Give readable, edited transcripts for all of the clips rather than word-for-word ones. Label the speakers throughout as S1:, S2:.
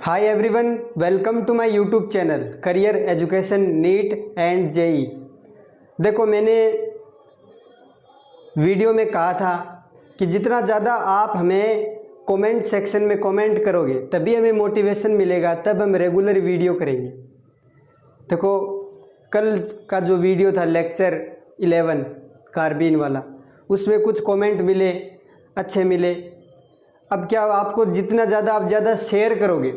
S1: Hi everyone, welcome to my YouTube channel career education NEET and JEE. देखो, मैंने video में कहा था कि जितना ज़्यादा आप हमें कमेंट सेक्शन में कमेंट करोगे तभी हमें मोटिवेशन मिलेगा, तब हम रेगुलर वीडियो करेंगे। देखो, कल का जो वीडियो था लेक्चर 11 कार्बिन वाला, उसमें कुछ कमेंट मिले, अच्छे मिले। अब क्या, आपको जितना ज़्यादा आप ज़्यादा शेयर करोगे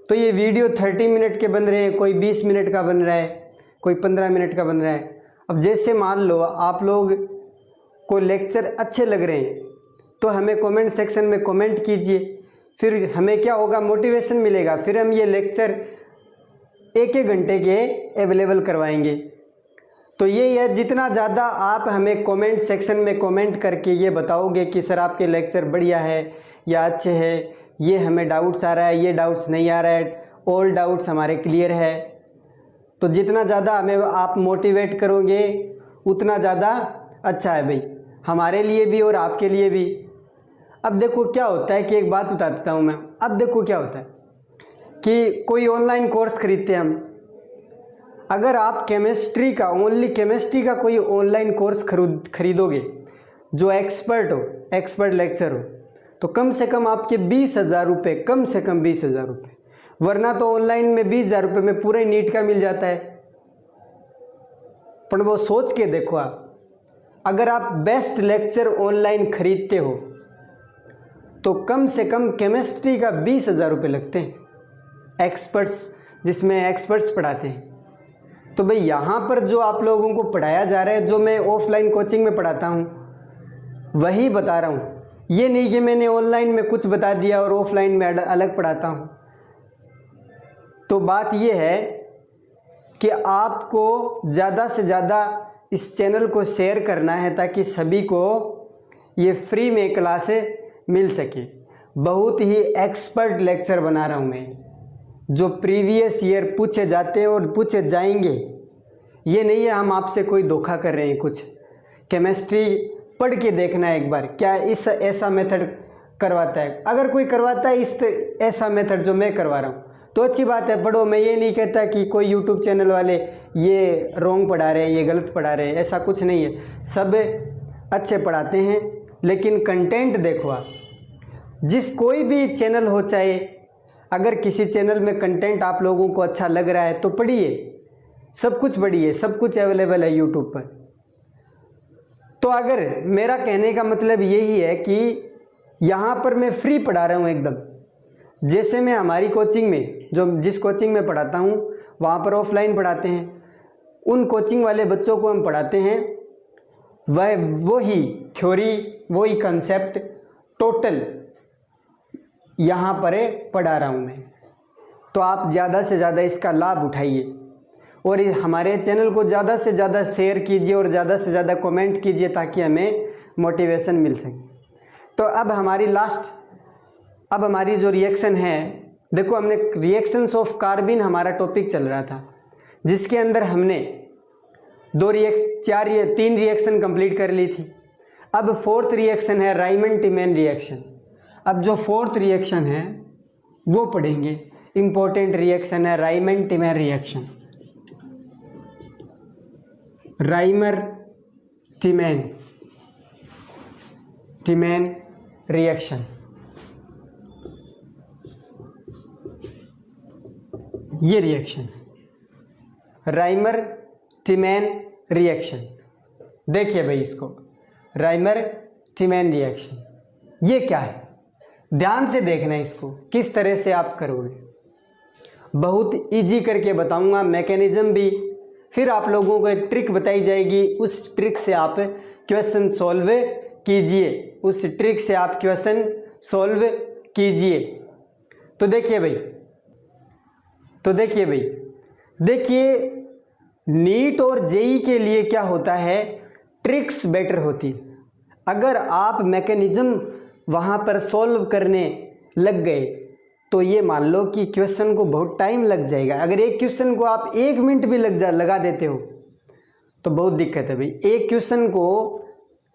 S1: तो ये वीडियो 30 मिनट के बन रहे हैं, कोई 20 मिनट का बन रहा है, कोई 15 मिनट का बन रहा है। अब जैसे मान लो आप लोग को लेक्चर अच्छे लग रहे हैं तो हमें कमेंट सेक्शन में कमेंट कीजिए, फिर हमें क्या होगा, मोटिवेशन मिलेगा। फिर हम ये लेक्चर एक घंटे के अवेलेबल करवाएंगे। तो ये है, जितना ज़्यादा आप हमें कमेंट सेक्शन में कमेंट करके ये बताओगे कि सर आपके लेक्चर बढ़िया है या अच्छे है, ये हमें डाउट्स आ रहा है, ये डाउट्स नहीं आ रहा है, ऑल डाउट्स हमारे क्लियर है, तो जितना ज़्यादा हमें आप मोटिवेट करोगे उतना ज़्यादा अच्छा है भाई, हमारे लिए भी और आपके लिए भी। अब देखो क्या होता है कि एक बात बता देता हूँ मैं। अब देखो क्या होता है कि कोई ऑनलाइन कोर्स खरीदते हैं हम। अगर आप केमिस्ट्री का, ओनली केमिस्ट्री का कोई ऑनलाइन कोर्स खरीदोगे जो एक्सपर्ट हो, एक्सपर्ट लेक्चर हो, तो कम से कम आपके 20,000 रुपये, कम से कम 20,000 रुपये। वरना तो ऑनलाइन में 20,000 रुपये में पूरे नीट का मिल जाता है। पर वो सोच के देखो, आप अगर आप बेस्ट लेक्चर ऑनलाइन खरीदते हो तो कम से कम केमिस्ट्री का 20,000 रुपये लगते हैं, एक्सपर्ट्स, जिसमें एक्सपर्ट्स पढ़ाते हैं। तो भाई यहाँ पर जो आप लोगों को पढ़ाया जा रहा है, जो मैं ऑफलाइन कोचिंग में पढ़ाता हूँ वही बता रहा हूँ। ये नहीं कि मैंने ऑनलाइन में कुछ बता दिया और ऑफलाइन में अलग पढ़ाता हूँ। तो बात ये है कि आपको ज़्यादा से ज़्यादा इस चैनल को शेयर करना है ताकि सभी को ये फ्री में क्लासें मिल सके। बहुत ही एक्सपर्ट लेक्चर बना रहा हूँ मैं, जो प्रीवियस ईयर पूछे जाते हैं और पूछे जाएंगे। ये नहीं है हम आपसे कोई धोखा कर रहे हैं कुछ। केमिस्ट्री पढ़ के देखना है एक बार, क्या इस ऐसा मेथड करवाता है। अगर कोई करवाता है इस ऐसा मेथड जो मैं करवा रहा हूँ तो अच्छी बात है, पढ़ो। मैं ये नहीं कहता कि कोई यूट्यूब चैनल वाले ये रॉन्ग पढ़ा रहे हैं, ये गलत पढ़ा रहे हैं, ऐसा कुछ नहीं है। सब अच्छे पढ़ाते हैं, लेकिन कंटेंट देखो आप। जिस कोई भी चैनल हो, चाहे अगर किसी चैनल में कंटेंट आप लोगों को अच्छा लग रहा है तो पढ़िए, सब कुछ पढ़िए, सब कुछ अवेलेबल है यूट्यूब पर। तो अगर मेरा कहने का मतलब यही है कि यहाँ पर मैं फ्री पढ़ा रहा हूँ एकदम। जैसे मैं हमारी कोचिंग में, जो जिस कोचिंग में पढ़ाता हूँ वहाँ पर ऑफलाइन पढ़ाते हैं, उन कोचिंग वाले बच्चों को हम पढ़ाते हैं वही थ्योरी, वही कंसेप्ट टोटल यहाँ पर पढ़ा रहा हूँ मैं। तो आप ज़्यादा से ज़्यादा इसका लाभ उठाइए और हमारे चैनल को ज़्यादा से ज़्यादा शेयर कीजिए और ज़्यादा से ज़्यादा कमेंट कीजिए ताकि हमें मोटिवेशन मिल सके। तो अब हमारी जो रिएक्शन है, देखो, हमने रिएक्शंस ऑफ कार्बिन हमारा टॉपिक चल रहा था, जिसके अंदर हमने 3 रिएक्शन कंप्लीट कर ली थी। अब 4th रिएक्शन है राइमन-टिमैन रिएक्शन। अब जो 4th रिएक्शन है वो पढ़ेंगे। इंपॉर्टेंट रिएक्शन है राइमन-टिमैन रिएक्शन, राइमर-टिमैन रिएक्शन। ये रिएक्शन राइमर-टिमैन रिएक्शन। देखिए भाई इसको, राइमर-टिमैन रिएक्शन ये क्या है, ध्यान से देखना है इसको, किस तरह से आप करोगे। बहुत इजी करके बताऊंगा, मैकेनिज्म भी। फिर आप लोगों को एक ट्रिक बताई जाएगी, उस ट्रिक से आप क्वेश्चन सॉल्व कीजिए, उस ट्रिक से आप क्वेश्चन सॉल्व कीजिए। तो देखिए भाई, देखिए नीट और जेई के लिए क्या होता है, ट्रिक्स बेटर होती। अगर आप मैकेनिज्म वहाँ पर सॉल्व करने लग गए तो ये मान लो कि क्वेश्चन को बहुत टाइम लग जाएगा। अगर एक क्वेश्चन को आप 1 मिनट भी लगा देते हो तो बहुत दिक्कत है भाई। एक क्वेश्चन को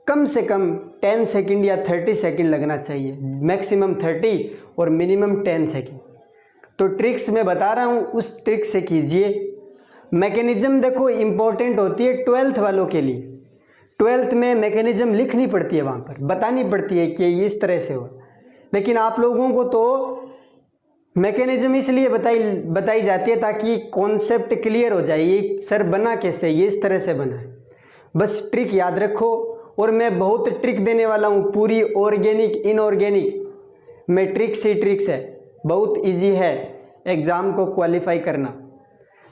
S1: कम से कम 10 सेकंड या 30 सेकंड लगना चाहिए, मैक्सिमम 30 और मिनिमम 10 सेकंड। तो ट्रिक्स मैं बता रहा हूँ, उस ट्रिक से कीजिए। मैकेनिज्म देखो इम्पोर्टेंट होती है 12th वालों के लिए। 12th में मैकेनिज्म लिखनी पड़ती है, वहाँ पर बतानी पड़ती है कि ये इस तरह से हो। लेकिन आप लोगों को तो मैकेनिज्म इसलिए बताई जाती है ताकि कॉन्सेप्ट क्लियर हो जाए, ये सर बना कैसे, ये इस तरह से बना है। बस ट्रिक याद रखो। और मैं बहुत ट्रिक देने वाला हूँ, पूरी ऑर्गेनिक इनऑर्गेनिक में ट्रिक्स ही ट्रिक्स है, बहुत इजी है एग्ज़ाम को क्वालिफाई करना।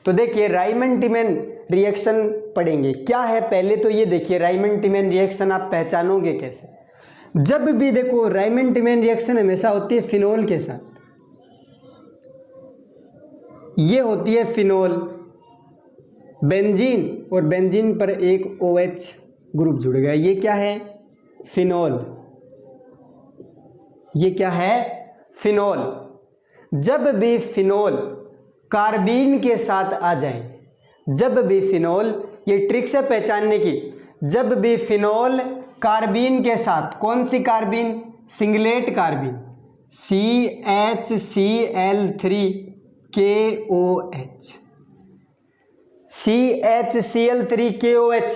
S1: तो देखिए राइमन-टिमैन रिएक्शन पढ़ेंगे, क्या है पहले तो ये देखिए राइमन-टिमैन रिएक्शन आप पहचानोगे कैसे। जब भी देखो राइमन-टिमैन रिएक्शन हमेशा होती है फिनोल के साथ, ये होती है फिनोल, बेंजीन, और बेंजीन पर एक OH ग्रुप जुड़ गया, ये क्या है फिनोल, ये क्या है फिनोल। जब भी फिनोल कार्बीन के साथ आ जाए, जब भी फिनोल, ये ट्रिक्स है पहचानने की, जब भी फिनोल कार्बीन के साथ, कौन सी carbene, singlet carbene CHCl3KOH, CHCl3KOH,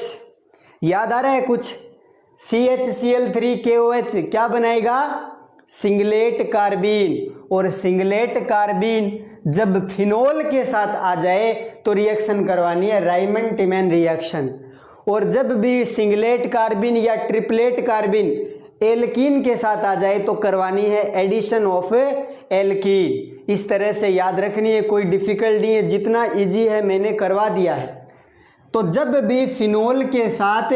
S1: याद आ रहा है कुछ, CHCl3KOH क्या बनाएगा, सिंगलेट कार्बीन। और सिंगलेट कार्बीन जब फिनोल के साथ आ जाए तो रिएक्शन करवानी है राइमन-टिमैन रिएक्शन। और जब भी सिंगलेट कार्बीन या ट्रिपलेट कार्बीन एल्कीन के साथ आ जाए तो करवानी है एडिशन ऑफ एल्कीन। इस तरह से याद रखनी है, कोई डिफिकल्ट नहीं है, जितना इजी है मैंने करवा दिया है। तो जब भी फिनोल के साथ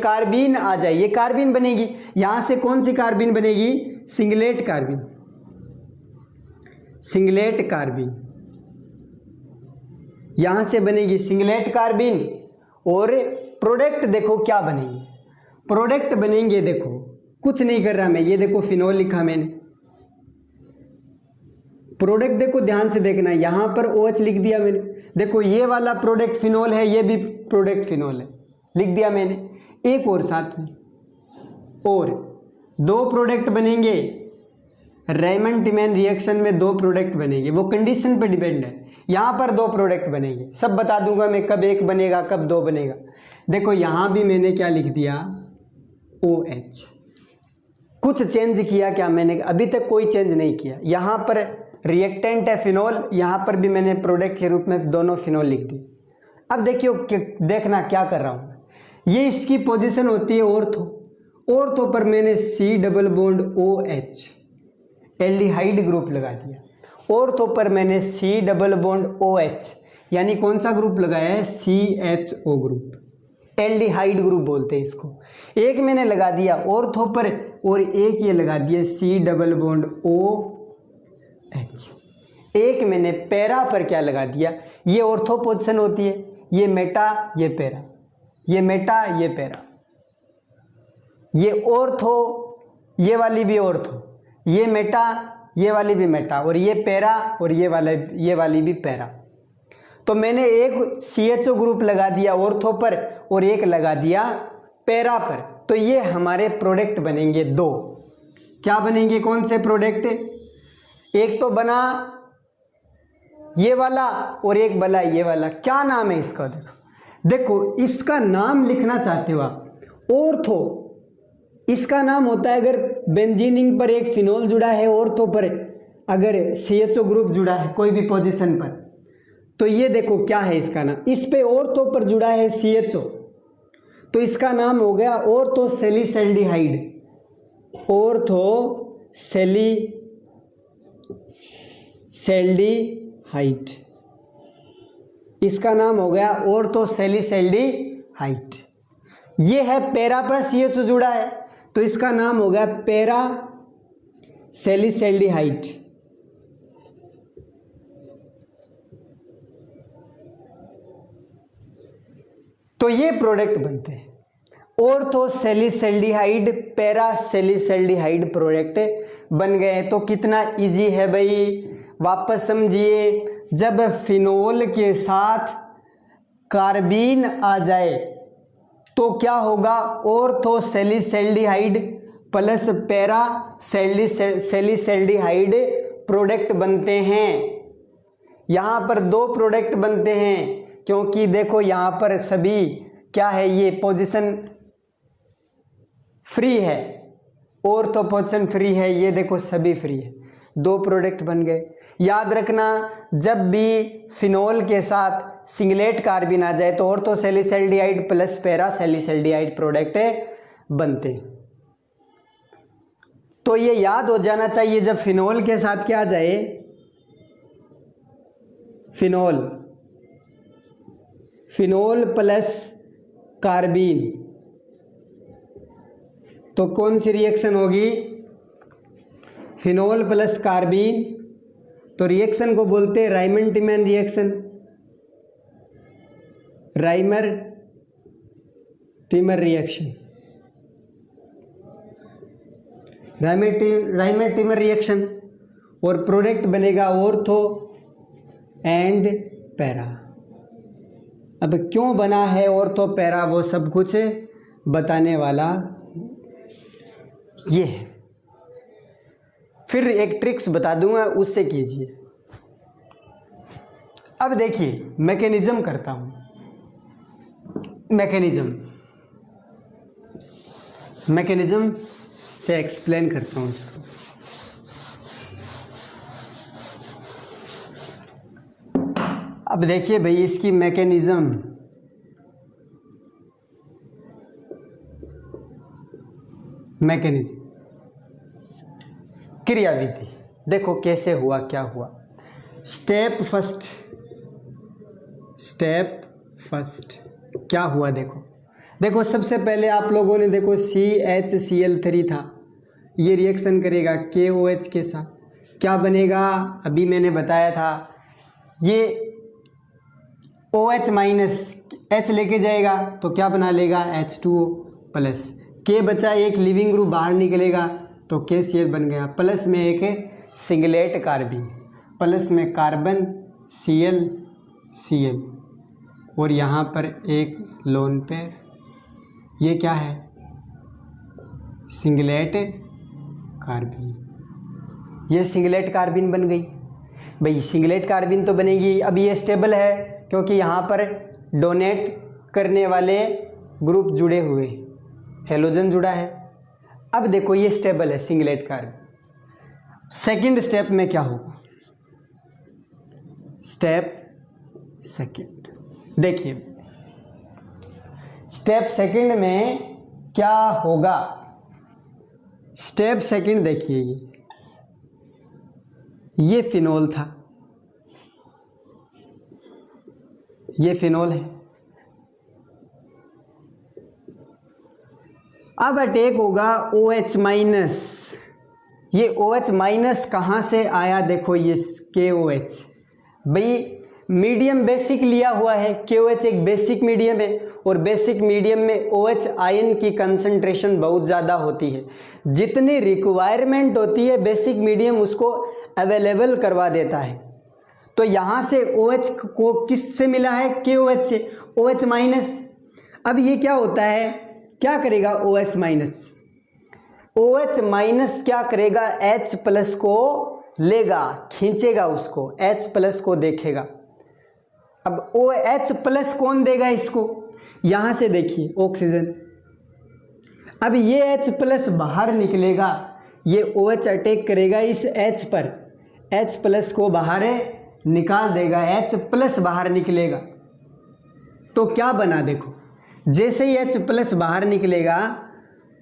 S1: कार्बीन आ जाए, ये कार्बीन बनेगी, यहां से कौन सी कार्बीन बनेगी, सिंगलेट कार्बीन, सिंगलेट कार्बीन, यहां से बनेगी सिंगलेट कार्बीन। और प्रोडक्ट देखो क्या बनेंगे, प्रोडक्ट बनेंगे, देखो कुछ नहीं कर रहा मैं, ये देखो फिनोल लिखा मैंने, प्रोडक्ट देखो ध्यान से देखना, यहां पर OH लिख दिया मैंने, देखो ये वाला प्रोडक्ट फिनोल है, ये भी प्रोडक्ट फिनोल है, लिख दिया मैंने। एक और साथ में, और दो प्रोडक्ट बनेंगे राइमन-टिमैन रिएक्शन में, दो प्रोडक्ट बनेंगे, वो कंडीशन पर डिपेंड है। यहां पर दो प्रोडक्ट बनेंगे, सब बता दूंगा मैं, कब एक बनेगा कब दो बनेगा। देखो यहां भी मैंने क्या लिख दिया, OH। कुछ चेंज किया क्या मैंने, अभी तक कोई चेंज नहीं किया। यहां पर रिएक्टेंट है फिनोल, यहां पर भी मैंने प्रोडक्ट के रूप में दोनों फिनोल लिख दी। अब देखियो देखना क्या कर रहा हूं, ये इसकी पोजीशन होती है ऑर्थो, ऑर्थो पर मैंने C double bond OH aldehyde group लगा दिया, ऑर्थो पर मैंने C डबल बॉन्ड OH यानी कौन सा ग्रुप लगाया है, CHO ग्रुप, एल्डिहाइड ग्रुप बोलते हैं इसको। एक मैंने लगा दिया ऑर्थो पर और एक ये लगा दिया C डबल बॉन्ड OH। एक मैंने पैरा पर क्या लगा दिया, ये ऑर्थो पोजीशन होती है, ये मेटा ये पैरा, ये मेटा ये पैरा, ये ऑर्थो, ये वाली भी ऑर्थो, ये मेटा ये वाली भी मेटा, और ये पैरा और ये वाली भी पैरा। तो मैंने एक CHO ग्रुप लगा दिया ऑर्थो पर और एक लगा दिया पैरा पर, तो ये हमारे प्रोडक्ट बनेंगे दो। क्या बनेंगे, कौन से प्रोडक्ट, एक तो बना ये वाला और एक बना ये वाला, क्या नाम है इसका, देखो इसका नाम लिखना चाहते हो आप, ऑर्थो, इसका नाम होता है अगर बेंजीनिंग पर एक फिनोल जुड़ा है, ऑर्थो पर अगर CHO ग्रुप जुड़ा है कोई भी पोजीशन पर, तो ये देखो क्या है इसका नाम, इस पे ऑर्थो पर जुड़ा है CHO, तो इसका नाम हो गया ऑर्थो सेलिसल्डिहाइड, ऑर्थो सेलिसल्डिहाइड, इसका नाम हो गया ऑर्थो सेलिसल्डिहाइड। ये है पैरा पर CHO जुड़ा है तो इसका नाम हो गया पैरा सेलिसल्डिहाइड। तो ये प्रोडक्ट बनते हैं, ऑर्थो सेलिसल्डिहाइड पैरा सेलिसल्डिहाइड प्रोडक्ट बन गए। तो कितना इजी है भाई, वापस समझिए, जब फिनोल के साथ कार्बीन आ जाए तो क्या होगा, ऑर्थो सेलिसल्डिहाइड प्लस पैरा सेलिसल्डिहाइड प्रोडक्ट बनते हैं, यहाँ पर 2 प्रोडक्ट बनते हैं, क्योंकि देखो यहाँ पर सभी क्या है, ये पोजीशन फ्री है, और तो पोजीशन फ्री है, ये देखो सभी फ्री है, 2 प्रोडक्ट बन गए। याद रखना, जब भी फिनोल के साथ सिंगलेट कार्बिन आ जाए तो ऑर्थो सैलिसैल्डिहाइड प्लस पैरा सैलिसैल्डिहाइड प्रोडक्ट बनते हैं। तो ये याद हो जाना चाहिए, जब फिनोल के साथ क्या आ जाए, फिनोल प्लस कार्बिन, तो कौन सी रिएक्शन होगी, फिनोल प्लस कार्बिन, तो रिएक्शन को बोलते हैं Reimer Tiemann reaction, Reimer Tiemann reaction, Reimer Tiemann reaction, और प्रोडक्ट बनेगा ऑर्थो एंड पैरा। अब क्यों बना है ऑर्थो पैरा, वो सब कुछ बताने वाला ये है। फिर एक ट्रिक्स बता दूंगा, उससे कीजिए। अब देखिए मैकेनिज्म करता हूं, मैकेनिज्म से एक्सप्लेन करता हूं इसको। अब देखिए भाई, इसकी मैकेनिज्म क्रियाविधि देखो कैसे हुआ, क्या हुआ। स्टेप फर्स्ट क्या हुआ, देखो सबसे पहले आप लोगों ने देखो CHCl3 था, ये रिएक्शन करेगा KOH के साथ, क्या बनेगा, अभी मैंने बताया था, ये OH माइनस H लेके जाएगा तो क्या बना लेगा, H2O प्लस, K बचा, एक लिविंग ग्रुप बाहर निकलेगा तो KCl बन गया, प्लस में एक सिंगलेट कार्बिन, प्लस में कार्बन Cl, और यहाँ पर एक लोन पेयर, ये क्या है, सिंगलेट कार्बिन, ये सिंगलेट कार्बिन बन गई। भाई सिंगलेट कार्बिन तो बनेगी, अब ये स्टेबल है क्योंकि यहाँ पर डोनेट करने वाले ग्रुप जुड़े हुए, हेलोजन जुड़ा है। अब देखो ये स्टेबल है सिंगलेट कार्बिन। सेकंड स्टेप में क्या होगा, स्टेप सेकंड, देखिए स्टेप सेकंड में क्या होगा, स्टेप सेकंड देखिए, ये फिनोल था, ये फिनोल है। अब अटैक होगा OH माइनस, ये OH माइनस कहाँ से आया, देखो ये KOH, भाई मीडियम बेसिक लिया हुआ है, KOH एक बेसिक मीडियम है, और बेसिक मीडियम में OH आयन की कंसंट्रेशन बहुत ज़्यादा होती है, जितनी रिक्वायरमेंट होती है बेसिक मीडियम उसको अवेलेबल करवा देता है। तो यहाँ से OH को किस से मिला है, KOH से, OH माइनस। अब ये क्या होता है, क्या करेगा OH माइनस, OH माइनस क्या करेगा, H प्लस को लेगा, खींचेगा उसको, H प्लस को देखेगा। अब OH प्लस कौन देगा इसको, यहाँ से देखिए ऑक्सीजन, अब ये H प्लस बाहर निकलेगा, ये OH अटैक करेगा इस H पर, H प्लस को बाहर निकाल देगा, H प्लस बाहर निकलेगा तो क्या बना, देखो जैसे ही H प्लस बाहर निकलेगा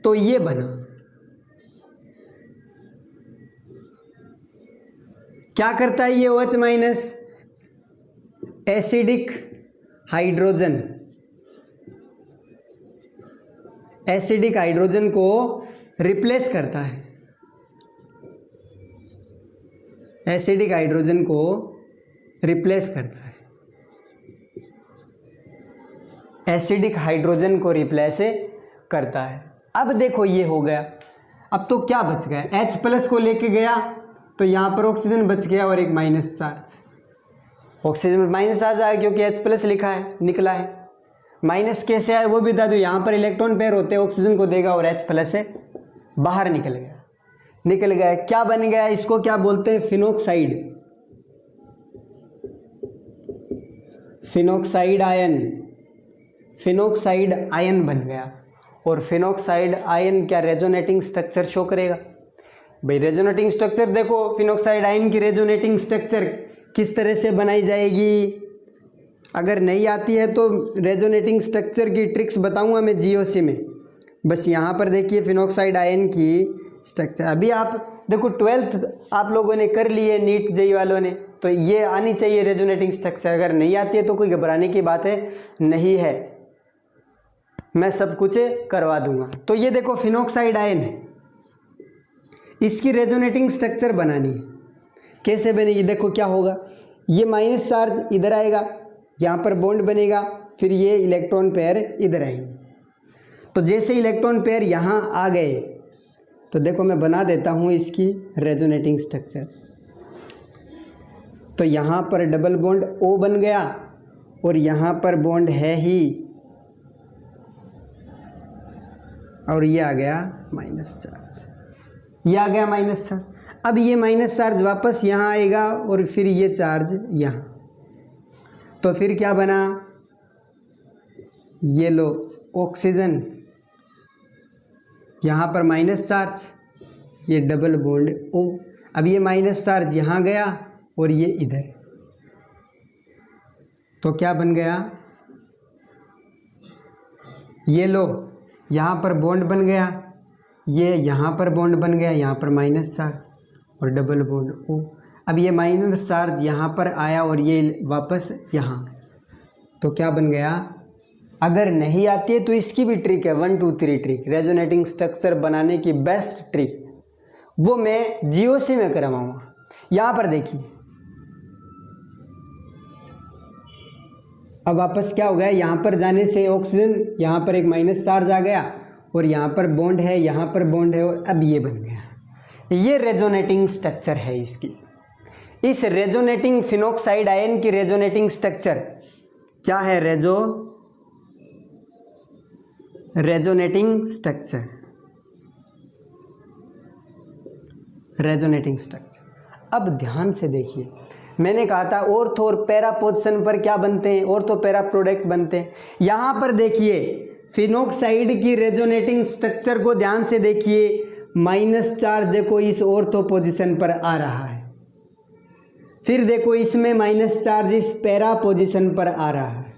S1: तो ये बना, क्या करता है ये OH माइनस, एसिडिक हाइड्रोजन को रिप्लेस करता है, एसिडिक हाइड्रोजन को रिप्लेस करता है, एसिडिक हाइड्रोजन को रिप्लेस करता है। अब देखो ये हो गया, अब तो क्या बच गया, H प्लस को लेके गया तो यहाँ पर ऑक्सीजन बच गया और एक माइनस चार्ज, ऑक्सीजन में माइनस चार्ज आया क्योंकि H प्लस लिखा है, निकला है। माइनस कैसे आया वो भी बता दूँ, यहाँ पर इलेक्ट्रॉन पेयर होते हैं, ऑक्सीजन को देगा और H प्लस से बाहर निकल गया। निकल गया। क्या बन गया, इसको क्या बोलते हैं, phenoxide, phenoxide ion, phenoxide ion बन गया। और फिनोक्साइड आयन क्या रेजोनेटिंग स्ट्रक्चर शो करेगा भाई। रेजोनेटिंग स्ट्रक्चर देखो, फिनोक्साइड आयन की रेजोनेटिंग स्ट्रक्चर किस तरह से बनाई जाएगी, अगर नहीं आती है तो रेजोनेटिंग स्ट्रक्चर की ट्रिक्स बताऊंगा मैं जीओसी में। बस यहाँ पर देखिए फिनोक्साइड आयन की स्ट्रक्चर, अभी आप देखो 12th आप लोगों ने कर ली है नीट जेई वालों ने, तो ये आनी चाहिए रेजोनेटिंग स्ट्रक्चर। अगर नहीं आती है तो कोई घबराने की बात है नहीं है, मैं सब कुछ करवा दूंगा। तो ये देखो फिनोक्साइड आयन है, इसकी रेजोनेटिंग स्ट्रक्चर बनानी है। कैसे बनेगी, देखो क्या होगा, ये माइनस चार्ज इधर आएगा, यहाँ पर बॉन्ड बनेगा, फिर ये इलेक्ट्रॉन पेयर इधर आएंगे। तो जैसे इलेक्ट्रॉन पेयर यहाँ आ गए तो देखो मैं बना देता हूँ इसकी रेजोनेटिंग स्ट्रक्चर। तो यहाँ पर डबल बॉन्ड O बन गया और यहाँ पर बॉन्ड है ही, और ये आ गया माइनस चार्ज, ये आ गया माइनस चार्ज। अब ये माइनस चार्ज वापस यहाँ आएगा और फिर ये चार्ज यहाँ, तो फिर क्या बना, ये लो ऑक्सीजन, यहाँ पर माइनस चार्ज, ये डबल बॉन्ड O। अब ये माइनस चार्ज यहाँ गया और ये इधर, तो क्या बन गया, ये लो यहाँ पर बॉन्ड बन गया, ये यहाँ पर बॉन्ड बन गया, यहाँ पर माइनस चार्ज और डबल बॉन्ड O। अब ये माइनस चार्ज यहाँ पर आया और ये वापस यहाँ, तो क्या बन गया। अगर नहीं आती है तो इसकी भी ट्रिक है, 1 2 3 ट्रिक, रेजोनेटिंग स्ट्रक्चर बनाने की बेस्ट ट्रिक, वो मैं जीओसी में करवाऊंगा। यहाँ पर देखिए, अब वापस क्या हो गया, यहाँ पर जाने से ऑक्सीजन, यहाँ पर एक माइनस चार्ज आ गया और यहाँ पर बॉन्ड है, यहाँ पर बॉन्ड है, और अब ये बन गया। ये रेजोनेटिंग स्ट्रक्चर है इसकी। इस रेजोनेटिंग फिनोक्साइड आयन की रेजोनेटिंग स्ट्रक्चर क्या है, रेजोनेटिंग स्ट्रक्चर, रेजोनेटिंग स्ट्रक्चर। अब ध्यान से देखिए, मैंने कहा था ऑर्थो और पैरा पोजीशन पर क्या बनते हैं, ऑर्थो पैरा प्रोडक्ट बनते हैं। यहाँ पर देखिए फिनोक्साइड की रेजोनेटिंग स्ट्रक्चर को ध्यान से देखिए, माइनस चार्ज देखो इस ऑर्थो पोजीशन पर आ रहा है, फिर देखो इसमें माइनस चार्ज इस पैरा पोजीशन पर आ रहा है,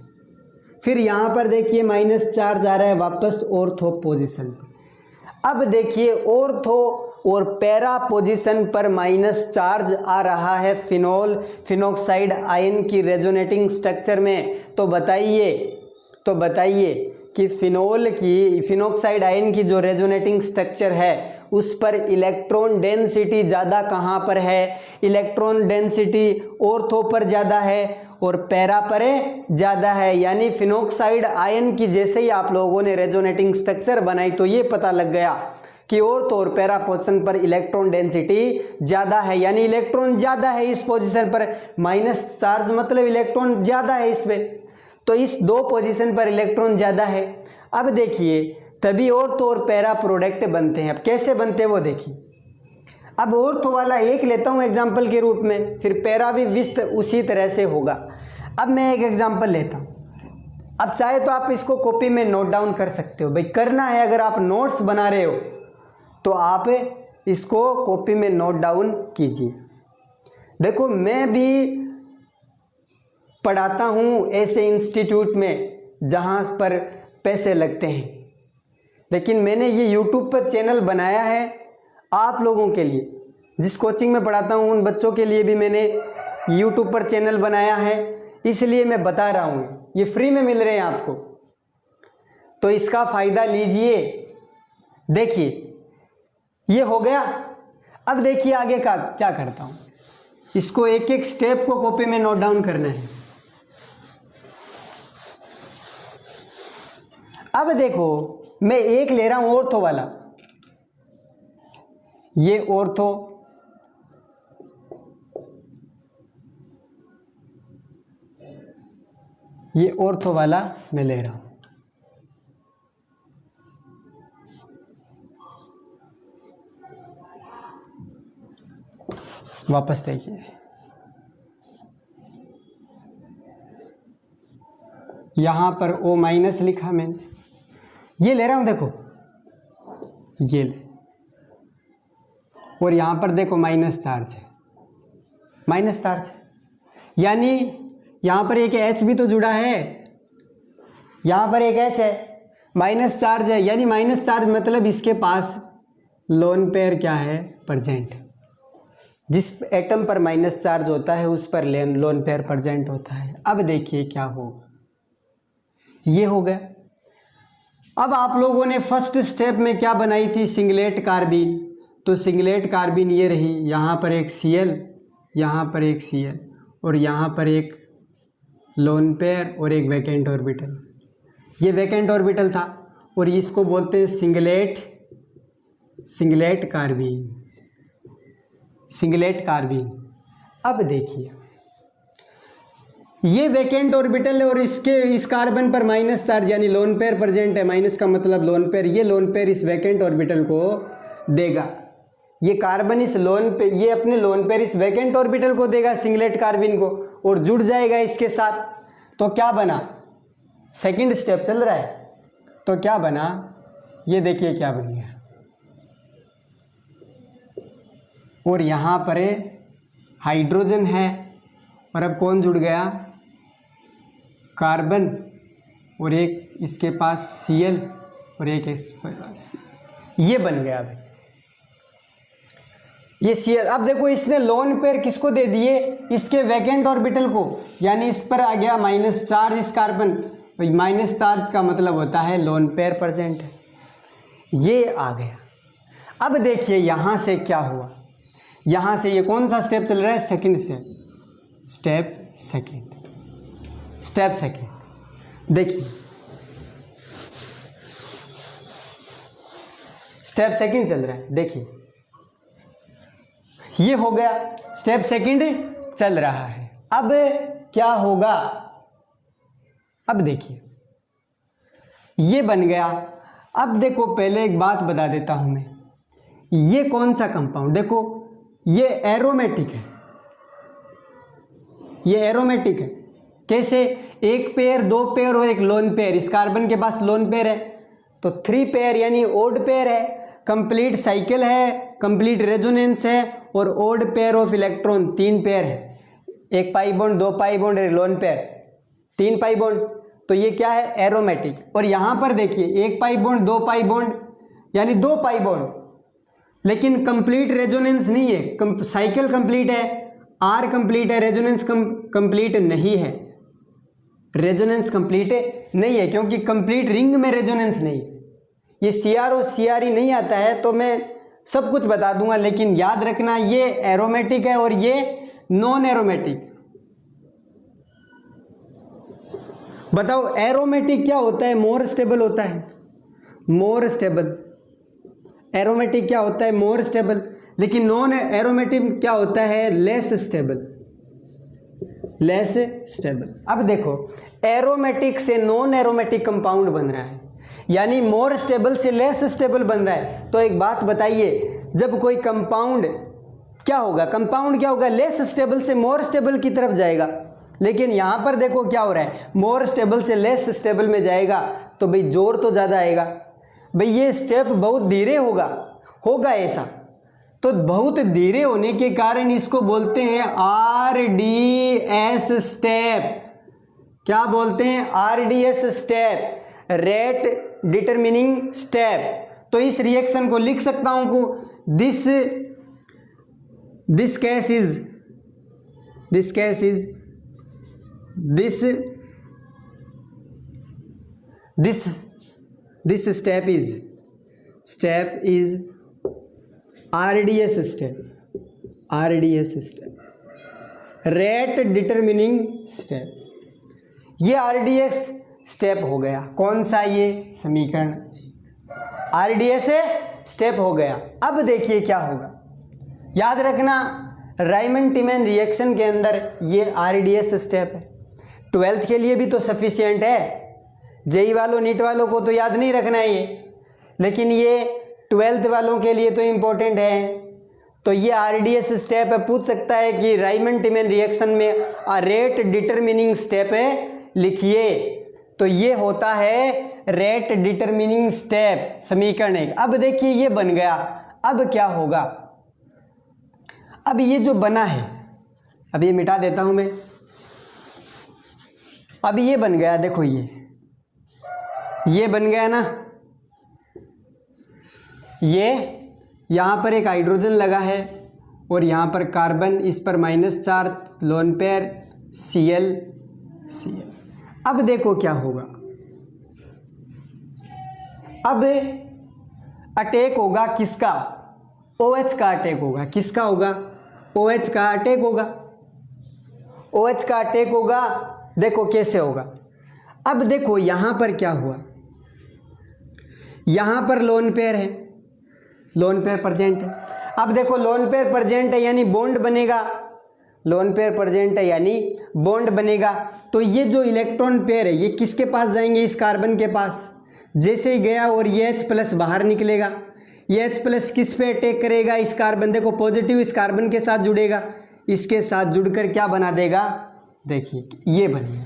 S1: फिर यहाँ पर देखिए माइनस चार्ज आ रहा है वापस ऑर्थो पोजीशन पर। अब देखिए ऑर्थो और पैरा पोजीशन पर माइनस चार्ज आ रहा है फिनोक्साइड आयन की रेजोनेटिंग स्ट्रक्चर में। तो बताइए कि फिनोक्साइड आयन की जो रेजोनेटिंग स्ट्रक्चर है उस पर इलेक्ट्रॉन डेंसिटी ज़्यादा कहाँ पर है, इलेक्ट्रॉन डेंसिटी ऑर्थो पर ज़्यादा है और पैरा पर ज़्यादा है। यानी फिनोक्साइड आयन की जैसे ही आप लोगों ने रेजोनेटिंग स्ट्रक्चर बनाई तो ये पता लग गया कि ऑर्थो और पैरा पोजीशन पर इलेक्ट्रॉन डेंसिटी ज़्यादा है, यानी इलेक्ट्रॉन ज़्यादा है इस पोजीशन पर, माइनस चार्ज मतलब इलेक्ट्रॉन ज़्यादा है इसमें, तो इस दो पोजीशन पर इलेक्ट्रॉन ज़्यादा है। अब देखिए तभी ऑर्थो और पैरा प्रोडक्ट बनते हैं। अब कैसे बनते हैं वो देखिए। अब ऑर्थो वाला एक लेता हूँ एग्जाम्पल के रूप में, फिर पैरा भी विस्त उसी तरह से होगा। अब मैं एक एग्जाम्पल लेता हूँ, अब चाहे तो आप इसको कॉपी में नोट डाउन कर सकते हो, भाई करना है, अगर आप नोट्स बना रहे हो तो आप इसको कॉपी में नोट डाउन कीजिए। देखो मैं भी पढ़ाता हूँ ऐसे इंस्टीट्यूट में जहाँ पर पैसे लगते हैं, लेकिन मैंने ये यूट्यूब पर चैनल बनाया है आप लोगों के लिए। जिस कोचिंग में पढ़ाता हूँ उन बच्चों के लिए भी मैंने यूट्यूब पर चैनल बनाया है, इसलिए मैं बता रहा हूँ, ये फ्री में मिल रहे हैं आपको, तो इसका फ़ायदा लीजिए। देखिए ये हो गया। अब देखिए आगे का क्या करता हूँ, इसको एक एक स्टेप को कॉपी में नोट डाउन करना है। अब देखो मैं एक ले रहा हूं ऑर्थो वाला, ये ऑर्थो, ये ऑर्थो वाला मैं ले रहा हूं। वापस देखिए, यहां पर O माइनस लिखा मैंने, ये ले रहा हूं देखो, ये ले, और यहां पर देखो माइनस चार्ज है, माइनस चार्ज, यानी यहां पर एक H भी तो जुड़ा है, यहां पर एक H है, माइनस चार्ज है, यानी माइनस चार्ज मतलब इसके पास लोन पेयर क्या है, प्रेजेंट। जिस एटम पर माइनस चार्ज होता है उस पर लोन पेयर प्रेजेंट होता है। अब देखिए क्या होगा, ये हो गया। अब आप लोगों ने फर्स्ट स्टेप में क्या बनाई थी, सिंगलेट कार्बिन, तो सिंगलेट कार्बिन ये रही, यहाँ पर एक Cl, यहाँ पर एक Cl, और यहाँ पर एक लोन पेयर और एक वैकेंट ऑर्बिटल। ये वैकेंट ऑर्बिटल था और इसको बोलते हैं सिंगलेट कार्बिन, सिंगलेट कार्बिन। अब देखिए ये वैकेंट ऑर्बिटल है और इस कार्बन पर माइनस चार्ज यानी लोन पेयर प्रेजेंट है, माइनस का मतलब लोन पेयर, ये लोन पेयर इस वैकेंट ऑर्बिटल को देगा, ये कार्बन इस लोन पे, ये अपने लोन पेयर इस वैकेंट ऑर्बिटल को देगा, सिंगलेट कार्बिन को, और जुड़ जाएगा इसके साथ। तो क्या बना, सेकंड स्टेप चल रहा है, तो क्या बना, ये देखिए क्या बन गया, और यहाँ पर हाइड्रोजन है, और अब कौन जुड़ गया, कार्बन, और एक इसके पास Cl और एक इस पास, ये बन गया। अब ये Cl, अब देखो इसने लोन पेयर किसको दे दिए, इसके वैकेंट ऑर्बिटल को, यानी इस पर आ गया माइनस चार्ज, इस कार्बन, माइनस चार्ज का मतलब होता है लोन पेयर प्रेजेंट है, ये आ गया। अब देखिए यहां से क्या हुआ, यहां से ये कौन सा स्टेप चल रहा है, सेकंड स्टेप सेकंड। देखिए स्टेप सेकंड चल रहा है, देखिए ये हो गया, स्टेप सेकंड चल रहा है। अब क्या होगा, अब देखिए ये बन गया। अब देखो पहले एक बात बता देता हूं मैं, ये कौन सा कंपाउंड, देखो ये एरोमेटिक है, ये एरोमेटिक है, कैसे, एक पेयर, दो पेयर और एक लोन पेयर, इस कार्बन के पास लोन पेयर है, तो 3 पेयर यानी ओड पेयर है, कंप्लीट साइकिल है, कंप्लीट रेजोनेंस है, और odd pair of electron 3 pair है, 1 pi bond, 2 pi bond, lone pair 3 pi bond, तो ये क्या है, एरोमेटिक। और यहां पर देखिए 1 पाई बॉन्ड, 2 पाई बॉन्ड यानी 2 पाई बॉन्ड, लेकिन कंप्लीट रेजोनेंस नहीं है, साइकिल कंप्लीट है, आर कंप्लीट है, रेजोनेंस कंप्लीट नहीं है, रेजोनेंस कंप्लीट नहीं है, क्योंकि कंप्लीट रिंग में रेजोनेंस नहीं, ये CR और CRE नहीं आता है, तो मैं सब कुछ बता दूंगा, लेकिन याद रखना ये एरोमेटिक है और ये नॉन एरोमेटिक। बताओ एरोमेटिक क्या होता है, मोर स्टेबल होता है, मोर स्टेबल, एरोमेटिक क्या होता है, मोर स्टेबल, लेकिन नॉन एरोमेटिक क्या होता है, लेस स्टेबल, लेस स्टेबल। अब देखो एरोमेटिक से नॉन एरोमेटिक कंपाउंड बन रहा है, यानी मोर स्टेबल से लेस स्टेबल बन रहा है। तो एक बात बताइए, जब कोई कंपाउंड क्या होगा, कंपाउंड क्या होगा, लेस स्टेबल से मोर स्टेबल की तरफ जाएगा, लेकिन यहां पर देखो क्या हो रहा है, मोर स्टेबल से लेस स्टेबल में जाएगा, तो भाई जोर तो ज्यादा आएगा, भाई ये स्टेप बहुत धीरे होगा ऐसा, तो बहुत धीरे होने के कारण इसको बोलते हैं RDS स्टेप। क्या बोलते हैं, RDS step, rate determining step. तो इस रिएक्शन को लिख सकता हूं को this case step is RDS step, rate determining step. ये RDS स्टेप हो गया, कौन सा, ये समीकरण RDS स्टेप हो गया। अब देखिए क्या होगा, याद रखना राइमन-टिमैन रिएक्शन के अंदर ये RDS स्टेप है, 12th के लिए भी तो सफिशिएंट है, जेई वालों नीट वालों को तो याद नहीं रखना है ये, लेकिन ये 12th वालों के लिए तो इम्पोर्टेंट है। तो ये RDS स्टेप है। पूछ सकता है कि राइमन-टिमन रिएक्शन में रेट डिटरमिनिंग स्टेप है, लिखिए। तो ये होता है रेट डिटरमिनिंग स्टेप, समीकरण 1। अब देखिए ये बन गया, अब क्या होगा, अब ये जो बना है, अब ये मिटा देता हूं मैं। अब ये बन गया, देखो ये बन गया ना, ये यहां पर एक हाइड्रोजन लगा है और यहां पर कार्बन, इस पर minus charge, lone pair Cl। अब देखो क्या होगा, अब अटैक होगा किसका, OH का अटैक होगा। किसका होगा, OH का अटैक होगा। OH का अटैक होगा, देखो कैसे होगा। अब देखो यहां पर क्या हुआ, यहां पर लोन पेयर है, लोन पेयर प्रेजेंट है। अब देखो लोन पेयर प्रेजेंट है यानी बॉन्ड बनेगा, लोन पेयर प्रेजेंट है यानी बॉन्ड बनेगा। तो ये जो इलेक्ट्रॉन पेयर है ये किसके पास जाएंगे, इस कार्बन के पास। जैसे ही गया और ये H+ बाहर निकलेगा, ये H+ किस पे अटैक करेगा, इस कार्बन, देखो पॉजिटिव इस कार्बन के साथ जुड़ेगा, इसके साथ जुड़कर क्या बना देगा, देखिए ये बन गया,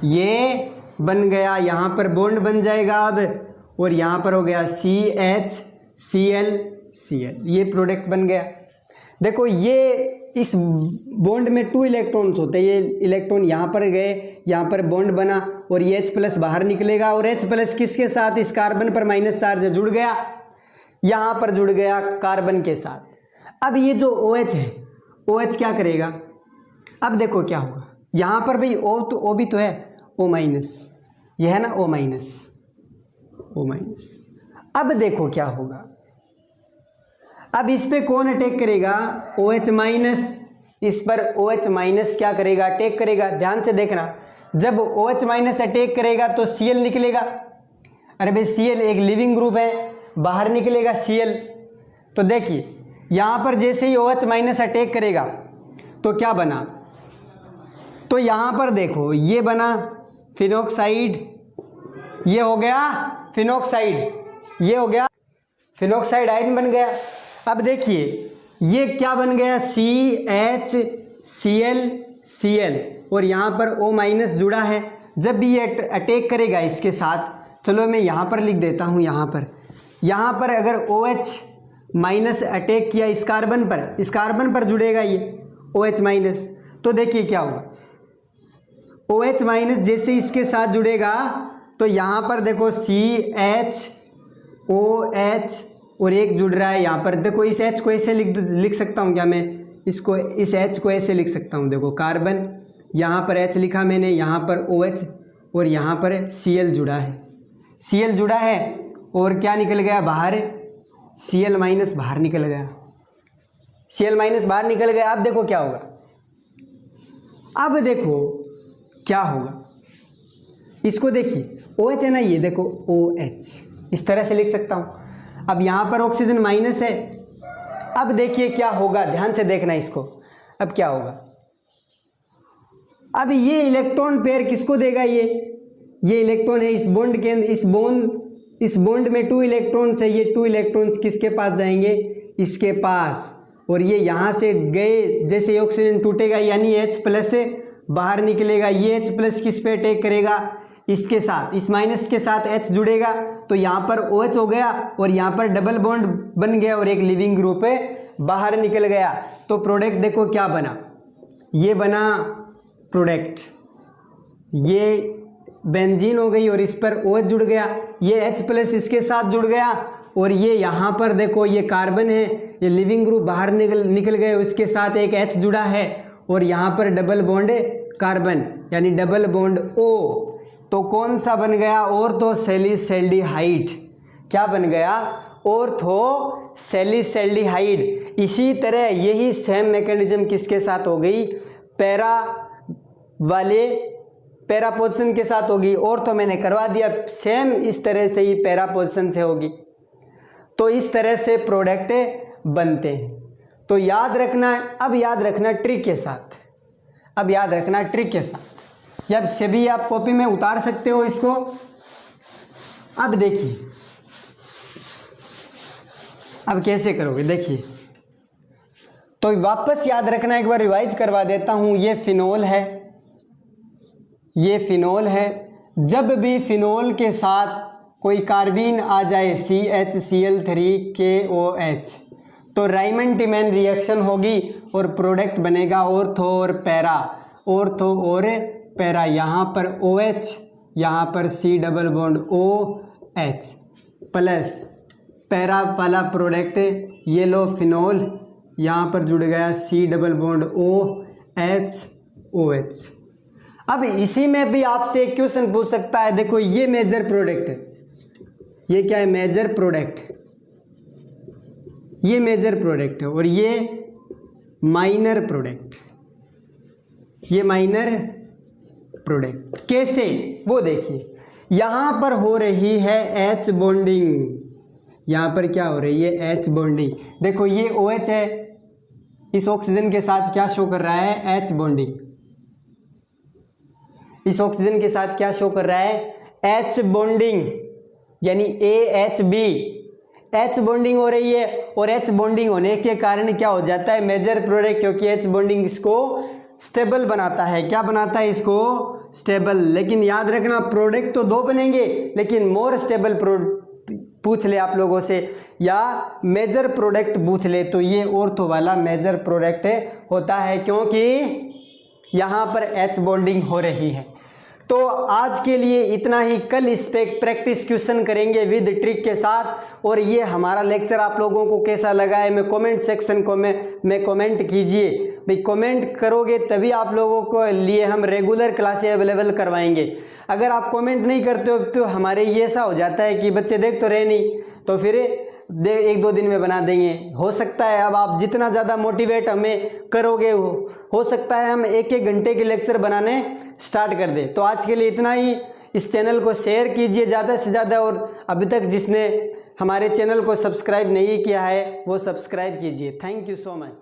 S1: ये बन गया, यहाँ पर बॉन्ड बन जाएगा अब, और यहाँ पर हो गया CH Cl, ये प्रोडक्ट बन गया। देखो ये इस बॉन्ड में 2 इलेक्ट्रॉन्स होते हैं, ये इलेक्ट्रॉन यहाँ पर गए, यहाँ पर बॉन्ड बना और ये H+ बाहर निकलेगा, और H+ किसके साथ, इस कार्बन पर माइनस चार्ज जुड़ गया, यहाँ पर जुड़ गया कार्बन के साथ। अब ये जो OH है, OH क्या करेगा, अब देखो क्या होगा, यहाँ पर भाई O भी तो है, O-, यह है ना O-, अब देखो क्या होगा, अब इस पे कौन अटैक करेगा, OH-, इस पर OH- क्या करेगा, अटैक करेगा। ध्यान से देखना, जब OH- अटैक करेगा तो Cl निकलेगा। अरे भाई Cl एक लिविंग ग्रुप है, बाहर निकलेगा Cl। तो देखिए यहाँ पर जैसे ही OH- अटैक करेगा तो क्या बना, तो यहाँ पर देखो ये बना फिनॉक्साइड, ये हो गया फिनॉक्साइड, ये हो गया फिनॉक्साइड आयन बन गया। अब देखिए ये क्या बन गया, CHCl, और यहाँ पर O- जुड़ा है। जब भी ये अटैक करेगा इसके साथ, चलो मैं यहाँ पर लिख देता हूँ, यहाँ पर अगर OH- अटैक किया इस कार्बन पर जुड़ेगा ये OH-, तो देखिए क्या होगा, OH- जैसे इसके साथ जुड़ेगा तो यहाँ पर देखो CHOH और एक जुड़ रहा है यहाँ पर। देखो इस H को ऐसे लिख सकता हूँ क्या मैं, इसको, इस H को ऐसे लिख सकता हूँ। देखो कार्बन, यहाँ पर H लिखा मैंने, यहाँ पर OH और यहाँ पर Cl जुड़ा है, और क्या निकल गया बाहर, Cl- बाहर निकल गया, Cl- बाहर निकल गया। अब देखो क्या होगा, अब देखो क्या होगा, इसको देखिए OH है ना, ये देखो OH, इस तरह से लिख सकता हूँ। अब यहाँ पर ऑक्सीजन माइनस है, अब देखिए क्या होगा, ध्यान से देखना इसको, अब क्या होगा, अब ये इलेक्ट्रॉन पेयर किसको देगा, ये इलेक्ट्रॉन है इस बॉन्ड के अंदर, इस बॉन्ड में 2 इलेक्ट्रॉन्स है, ये 2 इलेक्ट्रॉन्स किसके पास जाएंगे, इसके पास, और ये यहाँ से गए, जैसे ऑक्सीजन टूटेगा यानी H+ बाहर निकलेगा, ये H+ किस पे अटैक करेगा, इसके साथ, इस माइनस के साथ H जुड़ेगा, तो यहाँ पर OH हो गया और यहाँ पर डबल बॉन्ड बन गया और एक लिविंग ग्रुप बाहर निकल गया। तो प्रोडक्ट देखो क्या बना, ये बना प्रोडक्ट, ये बेंजीन हो गई और इस पर OH जुड़ गया, ये H+ इसके साथ जुड़ गया, और ये यहाँ पर देखो ये कार्बन है, ये लिविंग ग्रुप बाहर निकल गए, उसके साथ एक H जुड़ा है, और यहाँ पर डबल बॉन्ड कार्बन यानी डबल बॉन्ड O। तो कौन सा बन गया, ऑर्थोसेलिसल्डिहाइड। क्या बन गया, ऑर्थोसेलिसल्डिहाइड। इसी तरह यही सेम मैकेनिज्म किसके साथ हो गई, पैरा पोजीशन के साथ होगी। ऑर्थो मैंने करवा दिया, सेम इस तरह से ही पैरा पोजीशन से होगी। तो इस तरह से प्रोडक्ट बनते हैं। तो याद रखना, अब याद रखना ट्रिक के साथ, जब से भी आप कॉपी में उतार सकते हो इसको। अब देखिए अब कैसे करोगे, देखिए तो वापस याद रखना, एक बार रिवाइज करवा देता हूं। ये फिनोल है, ये फिनोल है। जब भी फिनोल के साथ कोई कार्बीन आ जाए CHCl3KOH तो राइमन-टिमैन रिएक्शन होगी और प्रोडक्ट बनेगा ऑर्थो और पैरा, ऑर्थो और पैरा। यहाँ पर OH, यहाँ पर C double bond OH plus para वाला प्रोडक्ट येलो फिनोल, यहाँ पर जुड़ गया C डबल बॉन्ड OH। अब इसी में भी आपसे एक क्वेश्चन पूछ सकता है, देखो ये मेजर प्रोडक्ट है, ये क्या है, मेजर प्रोडक्ट, ये मेजर प्रोडक्ट है और ये माइनर प्रोडक्ट, ये माइनर प्रोडक्ट। कैसे वो देखिए, यहां पर हो रही है H बॉन्डिंग, यहां पर क्या हो रही है, H बॉन्डिंग। देखो ये OH है, इस ऑक्सीजन के साथ क्या शो कर रहा है, H बॉन्डिंग। इस ऑक्सीजन के साथ क्या शो कर रहा है, H बॉन्डिंग, यानी AHB, H बॉन्डिंग हो रही है। और H बॉन्डिंग होने के कारण क्या हो जाता है, मेजर प्रोडक्ट, क्योंकि H बॉन्डिंग इसको स्टेबल बनाता है। क्या बनाता है, इसको स्टेबल। लेकिन याद रखना प्रोडक्ट तो दो बनेंगे, लेकिन मोर स्टेबल पूछ ले आप लोगों से या मेजर प्रोडक्ट पूछ ले तो ये ऑर्थो वाला मेजर प्रोडक्ट होता है, क्योंकि यहाँ पर H बॉन्डिंग हो रही है। तो आज के लिए इतना ही, कल इस पे प्रैक्टिस क्वेश्चन करेंगे विद ट्रिक के साथ। और ये हमारा लेक्चर आप लोगों को कैसा लगा है, मैं कमेंट सेक्शन को में कमेंट कीजिए भाई, कमेंट करोगे तभी आप लोगों को लिए हम रेगुलर क्लासें अवेलेबल करवाएंगे। अगर आप कमेंट नहीं करते हो तो हमारे ये ऐसा हो जाता है कि बच्चे देख तो रहे नहीं, तो फिर एक दो दिन में बना देंगे। हो सकता है अब आप जितना ज़्यादा मोटिवेट हमें करोगे हो सकता है हम एक एक घंटे के लेक्चर बनाने स्टार्ट कर दें। तो आज के लिए इतना ही। इस चैनल को शेयर कीजिए ज़्यादा से ज़्यादा, और अभी तक जिसने हमारे चैनल को सब्सक्राइब नहीं किया है वो सब्सक्राइब कीजिए। Thank you so much.